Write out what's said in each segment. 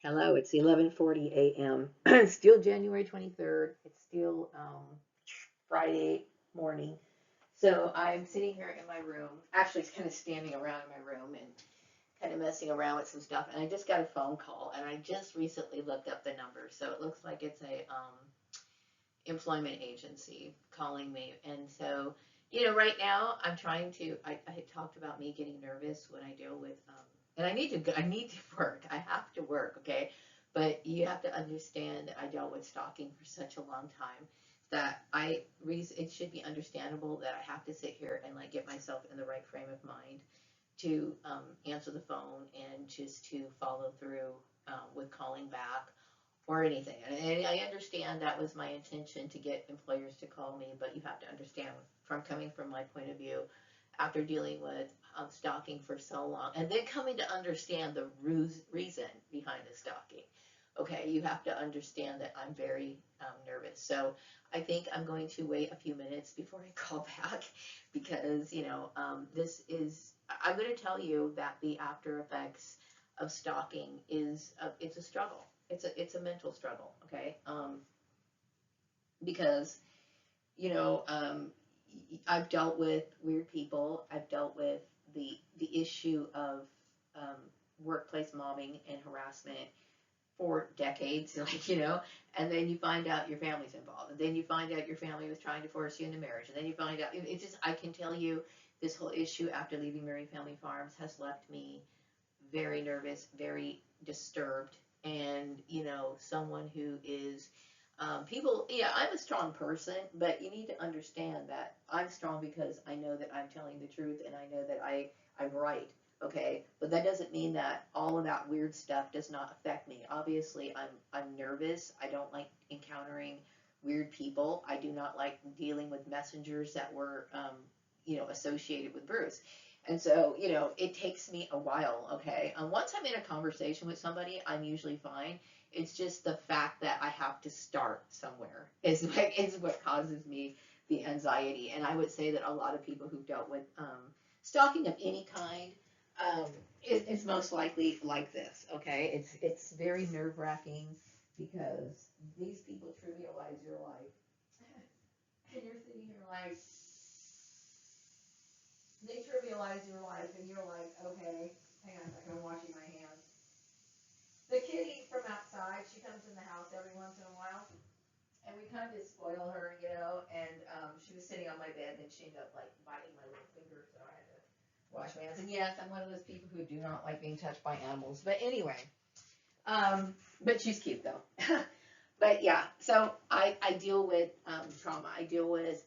Hello, it's 11:40 a.m. It's still January 23rd. It's still Friday morning. So I'm sitting here in my room, actually kind of standing around in my room and kind of messing around with some stuff. And I just got a phone call, and I just recently looked up the number. So it looks like it's a employment agency calling me. And so, right now I'm trying to. I had talked about me getting nervous when I deal with, and I need to work. I have to work, okay? But you have to understand that I dealt with stalking for such a long time that it should be understandable that I have to sit here and like get myself in the right frame of mind to answer the phone and just to follow through with calling back or anything. And I understand that was my intention to get employers to call me, but you have to understand from coming from my point of view, after dealing with stalking for so long, and then coming to understand the reason behind the stalking. Okay, you have to understand that I'm very nervous. So I think I'm going to wait a few minutes before I call back because, this is, I'm going to tell you that the after effects of stalking it's a struggle. It's a mental struggle, okay? Because you know, I've dealt with weird people. I've dealt with the issue of um, workplace mobbing and harassment for decades, and then you find out your family's involved, and then you find out your family was trying to force you into marriage, and then you find out it's just I can tell you this whole issue after leaving Mary Family Farms has left me very nervous, very disturbed, and someone who is people. Yeah, I'm a strong person, but you need to understand that I'm strong because I know that I'm telling the truth, and I know that I'm right. Okay, but that doesn't mean that all of that weird stuff does not affect me. Obviously, I'm nervous. I don't like encountering weird people. I do not like dealing with messengers that were associated with Bruce. And so, it takes me a while, okay? Once I'm in a conversation with somebody, I'm usually fine. It's just the fact that I have to start somewhere is what causes me the anxiety. And I would say that a lot of people who've dealt with stalking of any kind is most likely like this, okay? It's very nerve wracking because these people trivialize your life. And you're sitting here like, they trivialize your life, and you're like, okay, hang on a second, I'm washing my hands. The kitty from outside, she comes in the house every once in a while, and we kind of just spoil her, and she was sitting on my bed, and she ended up like biting my little finger, so I had to wash my hands. And yes, I'm one of those people who do not like being touched by animals, but anyway, but she's cute though. But yeah, so I deal with trauma. I deal with,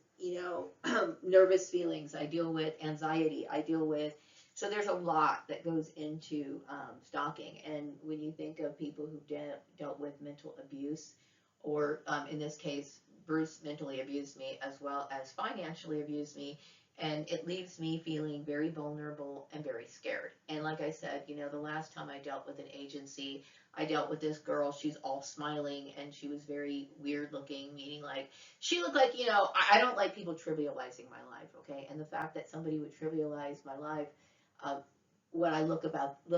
nervous feelings. I deal with anxiety. I deal with, so there's a lot that goes into stalking. And when you think of people who've dealt with mental abuse, or in this case, Bruce mentally abused me as well as financially abused me. And it leaves me feeling very vulnerable and very scared. And like I said, the last time I dealt with an agency, I dealt with this girl. She's all smiling and she was very weird looking, meaning like she looked like, I don't like people trivializing my life, okay? And the fact that somebody would trivialize my life, uh, when I look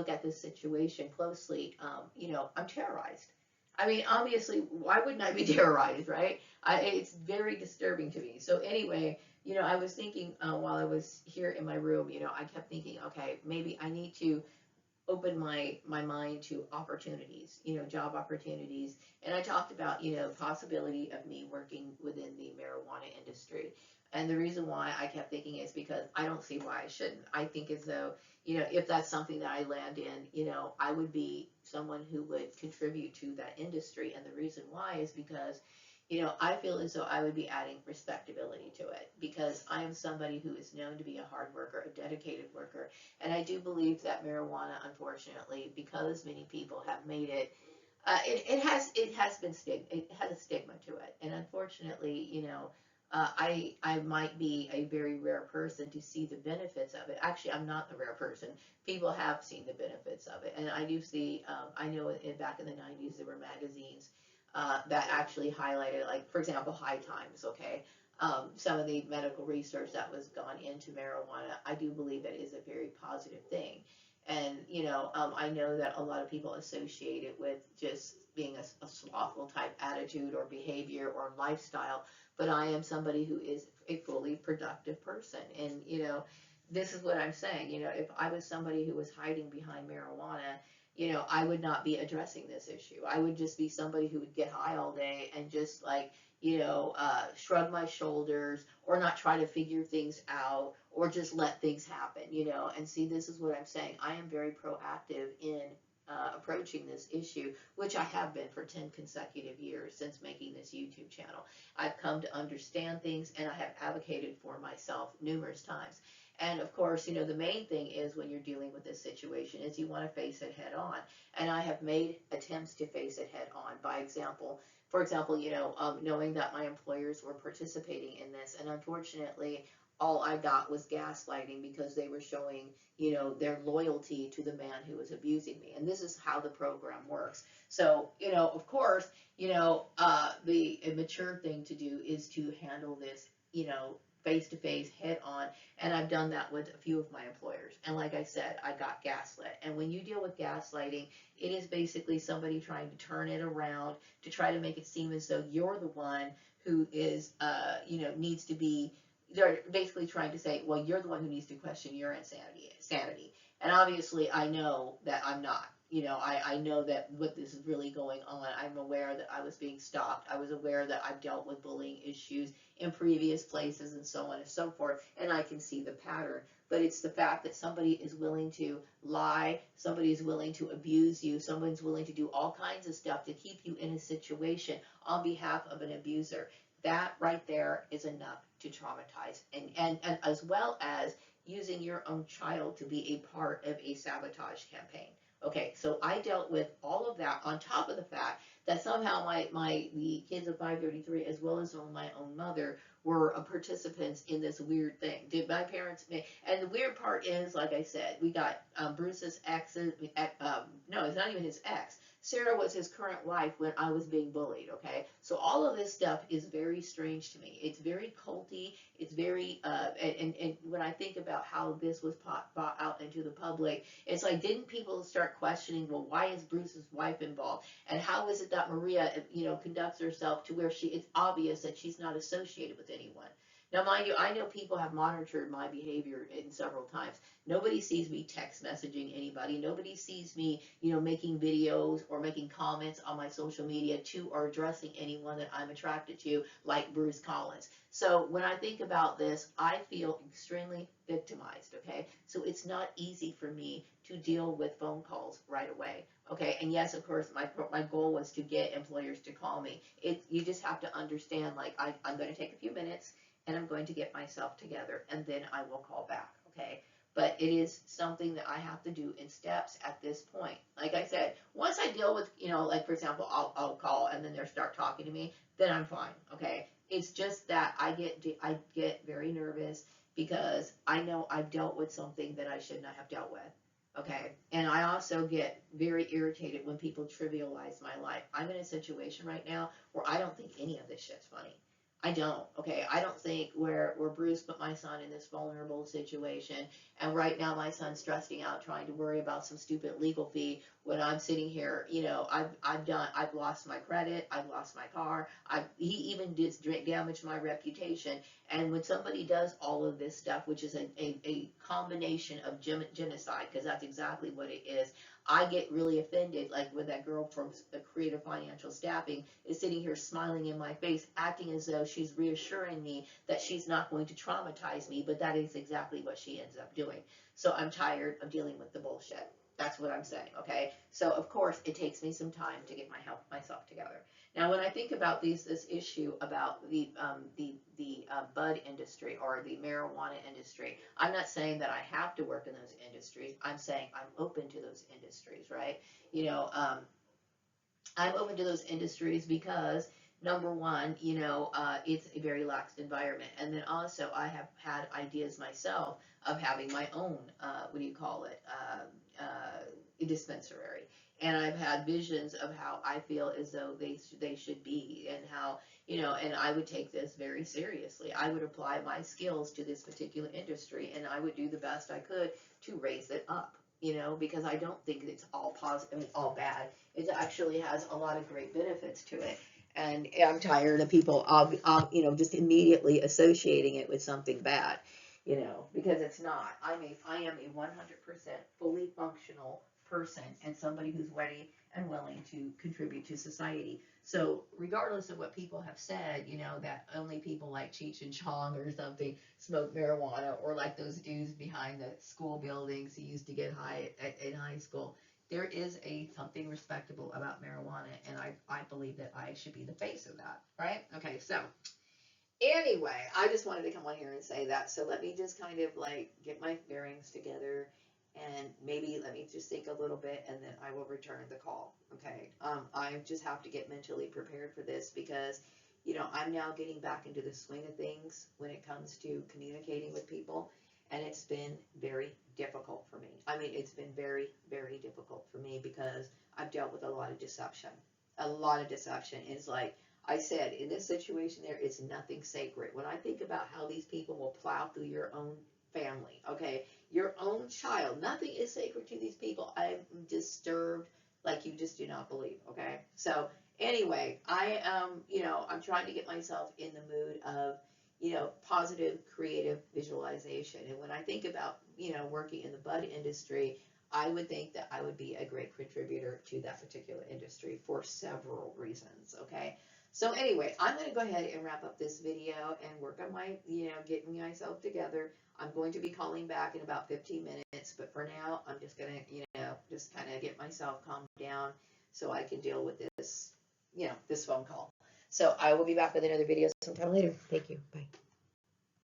at this situation closely, I'm terrorized. I mean, obviously, why wouldn't I be terrorized, right? It's very disturbing to me. So anyway, I was thinking while I was here in my room, I kept thinking, okay, maybe I need to open my mind to opportunities, job opportunities. And I talked about, possibility of me working within the marijuana industry. And the reason why I kept thinking is because I don't see why I shouldn't. I think as though, if that's something that I land in, I would be someone who would contribute to that industry. And the reason why is because I feel as though I would be adding respectability to it because I am somebody who is known to be a hard worker, a dedicated worker. And I do believe that marijuana, unfortunately, because many people have made it, it has been it has a stigma to it. And unfortunately, I might be a very rare person to see the benefits of it. Actually, I'm not the rare person. People have seen the benefits of it, and I do see. I know back in the '90s there were magazines that actually highlighted, like for example, High Times. Okay, some of the medical research that was gone into marijuana. I do believe that is a very positive thing. And, I know that a lot of people associate it with just being a slothful type attitude or behavior or lifestyle, but I am somebody who is a fully productive person. And, this is what I'm saying. If I was somebody who was hiding behind marijuana, I would not be addressing this issue. I would just be somebody who would get high all day and just like, shrug my shoulders or not try to figure things out or just let things happen, And see, this is what I'm saying. I am very proactive in approaching this issue, which I have been for 10 consecutive years since making this YouTube channel. I've come to understand things and I have advocated for myself numerous times. And of course, the main thing is when you're dealing with this situation is you want to face it head on. And I have made attempts to face it head on. By example, for example, knowing that my employers were participating in this, and unfortunately, all I got was gaslighting because they were showing, their loyalty to the man who was abusing me. And this is how the program works. So, of course, the mature thing to do is to handle this, face to face, head on. And I've done that with a few of my employers. And like I said, I got gaslit. And when you deal with gaslighting, it is basically somebody trying to turn it around to try to make it seem as though you're the one who is, needs to be. They're basically trying to say, well, you're the one who needs to question your insanity. And obviously, I know that I'm not. I know that what this is really going on. I'm aware that I was being stalked. I was aware that I've dealt with bullying issues in previous places and so on and so forth. And I can see the pattern. But it's the fact that somebody is willing to lie, somebody is willing to abuse you, someone's willing to do all kinds of stuff to keep you in a situation on behalf of an abuser. That right there is enough to traumatize, and as well as using your own child to be a part of a sabotage campaign. Okay, so I dealt with all of that on top of the fact that somehow the kids of 533, as well as my own mother, were participants in this weird thing. Did my parents make? And the weird part is, like I said, we got Bruce's ex. No, it's not even his ex. Sarah was his current wife when I was being bullied, okay? So all of this stuff is very strange to me. It's very culty. It's very, and when I think about how this was brought out into the public, it's like, didn't people start questioning, well, why is Bruce's wife involved? And how is it that Maria, conducts herself to where it's obvious that she's not associated with anyone? Now, mind you, I know people have monitored my behavior in several times. Nobody sees me text messaging anybody. Nobody sees me, making videos or making comments on my social media to or addressing anyone that I'm attracted to, like Bruce Collins. So when I think about this, I feel extremely victimized, okay? So it's not easy for me to deal with phone calls right away, okay? And yes, of course, my goal was to get employers to call me. You just have to understand, like, I'm going to take a few minutes and I'm going to get myself together and then I will call back, okay? But it is something that I have to do in steps at this point. Like I said, once I deal with, like for example, I'll call and then they'll start talking to me, then I'm fine, okay? It's just that I get very nervous because I know I've dealt with something that I should not have dealt with, okay? And I also get very irritated when people trivialize my life. I'm in a situation right now where I don't think any of this shit's funny. I don't. Okay, I don't think where Bruce put my son in this vulnerable situation, and right now my son's stressing out trying to worry about some stupid legal fee when I'm sitting here. I've lost my credit, I've lost my car, he even did damage my reputation. And when somebody does all of this stuff, which is a combination of genocide, because that's exactly what it is, I get really offended, like when that girl from the Creative Financial Staffing is sitting here smiling in my face, acting as though she's reassuring me that she's not going to traumatize me, but that is exactly what she ends up doing. So I'm tired of dealing with the bullshit. That's what I'm saying, okay? So of course it takes me some time to get myself together. Now, when I think about this issue about the bud industry or the marijuana industry, I'm not saying that I have to work in those industries. I'm saying I'm open to those industries, right? You know, I'm open to those industries because number one, it's a very lax environment, and then also I have had ideas myself of having my own, what do you call it, dispensary, and I've had visions of how I feel as though they should be, and how and I would take this very seriously. I would apply my skills to this particular industry, and I would do the best I could to raise it up. you know, because I don't think it's all positive, I mean, all bad. It actually has a lot of great benefits to it. And I'm tired of people, you know, just immediately associating it with something bad, you know, because it's not. I am a 100% fully functional person and somebody who's ready and willing to contribute to society. So regardless of what people have said, you know, that only people like Cheech and Chong or something smoke marijuana, or like those dudes behind the school buildings who used to get high in high school. There is something respectable about marijuana, and I believe that I should be the face of that, right? Okay, so anyway, I just wanted to come on here and say that. So let me just kind of like get my bearings together, and maybe let me just think a little bit, and then I will return the call. Okay. I just have to get mentally prepared for this because, you know, I'm now getting back into the swing of things when it comes to communicating with people, and it's been very difficult for me. I mean, it's been very, very difficult for me because I've dealt with a lot of deception. A lot of deception is like, I said, in this situation, there is nothing sacred. When I think about how these people will plow through your own family, okay, your own child, nothing is sacred to these people. I'm disturbed like you just do not believe, okay? So, anyway, I am, you know, I'm trying to get myself in the mood of, you know, positive, creative visualization. And when I think about, you know, working in the bud industry, I would think that I would be a great contributor to that particular industry for several reasons, okay? So anyway, I'm going to go ahead and wrap up this video and work on my, you know, getting myself together. I'm going to be calling back in about 15 minutes, but for now, I'm just going to, you know, just kind of get myself calmed down so I can deal with this, you know, this phone call. So I will be back with another video sometime later. Thank you. Bye.